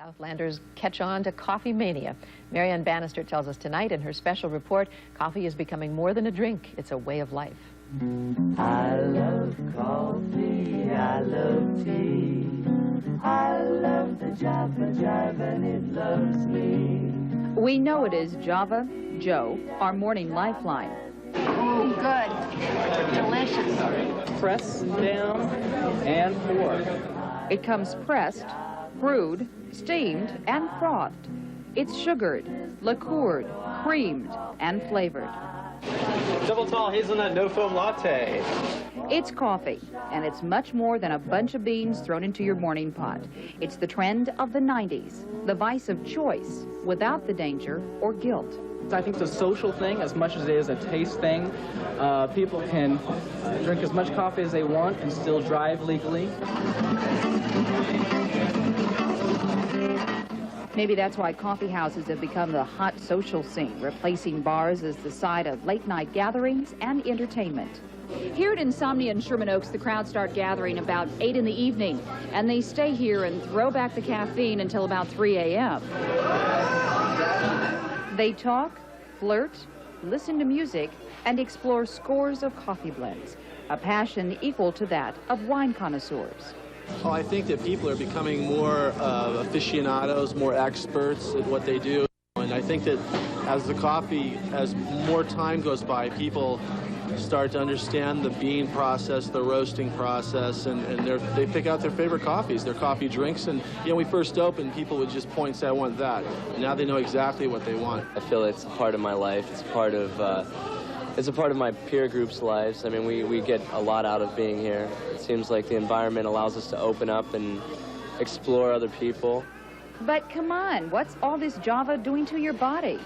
Southlanders catch on to coffee mania. Marianne Bannister tells us tonight in her special report, coffee is becoming more than a drink, it's a way of life. I love coffee, I love tea, I love the Java Jive and it loves me. We know it is Java, Joe, our morning lifeline. Oh, good. Delicious. Press down and pour. It comes pressed, brewed, steamed, and frothed. It's sugared, liqueured, creamed, and flavored. Double tall hazelnut no foam latte. It's coffee, and it's much more than a bunch of beans thrown into your morning pot. It's the trend of the 90s, the vice of choice, without the danger or guilt. I think it's a social thing as much as it is a taste thing. People can drink as much coffee as they want and still drive legally. Maybe that's why coffee houses have become the hot social scene, replacing bars as the site of late-night gatherings and entertainment. Here at Insomnia in Sherman Oaks, the crowds start gathering about 8 in the evening, and they stay here and throw back the caffeine until about 3 a.m. They talk, flirt, listen to music, and explore scores of coffee blends, a passion equal to that of wine connoisseurs. Oh, I think that people are becoming more aficionados, more experts at what they do. And I think that as more time goes by, people start to understand the bean process, the roasting process, and they pick out their favorite coffees, their coffee drinks. And when we first opened, people would just point and say, I want that. And now they know exactly what they want. I feel it's a part of my life. It's a part of my peer group's lives. I mean, we get a lot out of being here. It seems like the environment allows us to open up and explore other people. But come on, what's all this Java doing to your body?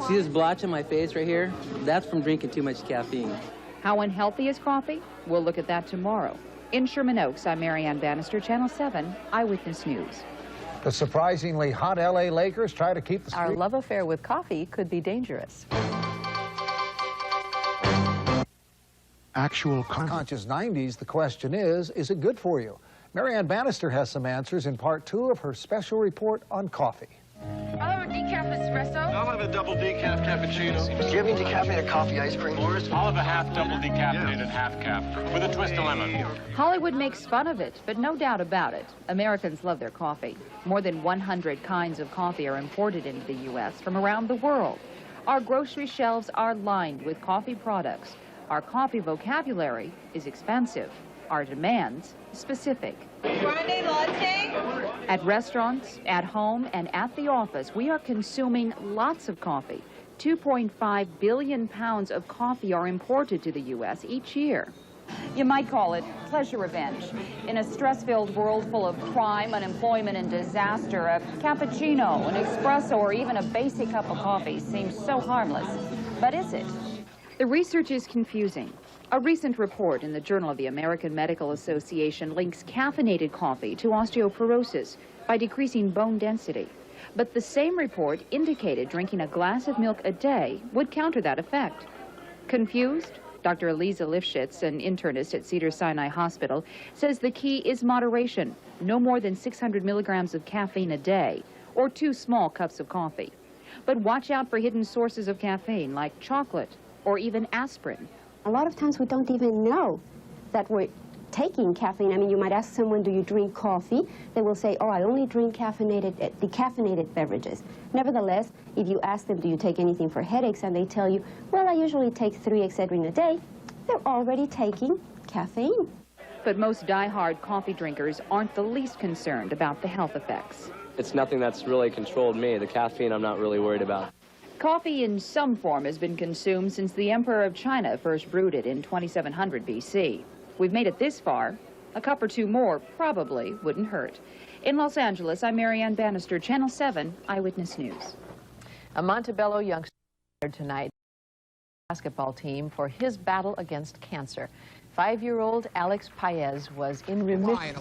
See this blotch on my face right here? That's from drinking too much caffeine. How unhealthy is coffee? We'll look at that tomorrow. In Sherman Oaks, I'm Marianne Bannister, Channel 7 Eyewitness News. The surprisingly hot L.A. Lakers try to keep the streak. Our love affair with coffee could be dangerous. Actual conscious 90s, the question is it good for you? Marianne Bannister has some answers in part 2 of her special report on coffee. I'll have a decaf espresso. I'll have a double decaf cappuccino. Do you have any decaffeinated coffee ice cream? I'll have a half double decaffeinated half cap with a twist of lemon. Hollywood makes fun of it, but no doubt about it, Americans love their coffee. More than 100 kinds of coffee are imported into the U.S. from around the world. Our grocery shelves are lined with coffee products. Our coffee vocabulary is expansive. Our demands specific. Grande latte. At restaurants, at home, and at the office, we are consuming lots of coffee. 2.5 billion pounds of coffee are imported to the U.S. each year. You might call it pleasure revenge. In a stress-filled world full of crime, unemployment, and disaster, a cappuccino, an espresso, or even a basic cup of coffee seems so harmless. But is it? The research is confusing. A recent report in the Journal of the American Medical Association links caffeinated coffee to osteoporosis by decreasing bone density. But the same report indicated drinking a glass of milk a day would counter that effect. Confused? Dr. Eliza Lifshitz, an internist at Cedars-Sinai Hospital, says the key is moderation, no more than 600 milligrams of caffeine a day, or 2 small cups of coffee. But watch out for hidden sources of caffeine like chocolate or even aspirin. A lot of times we don't even know that we're taking caffeine. I mean, you might ask someone, do you drink coffee? They will say, oh, I only drink decaffeinated beverages. Nevertheless, if you ask them, do you take anything for headaches? And they tell you, well, I usually take 3 Excedrin a day. They're already taking caffeine. But most die-hard coffee drinkers aren't the least concerned about the health effects. It's nothing that's really controlled me. The caffeine I'm not really worried about. Coffee in some form has been consumed since the Emperor of China first brewed it in 2700 BC. We've made it this far. A cup or 2 more probably wouldn't hurt. In Los Angeles, I'm Marianne Bannister, Channel 7 Eyewitness News. A Montebello youngster tonight basketball team for his battle against cancer. 5-year-old Alex Paez was in remission.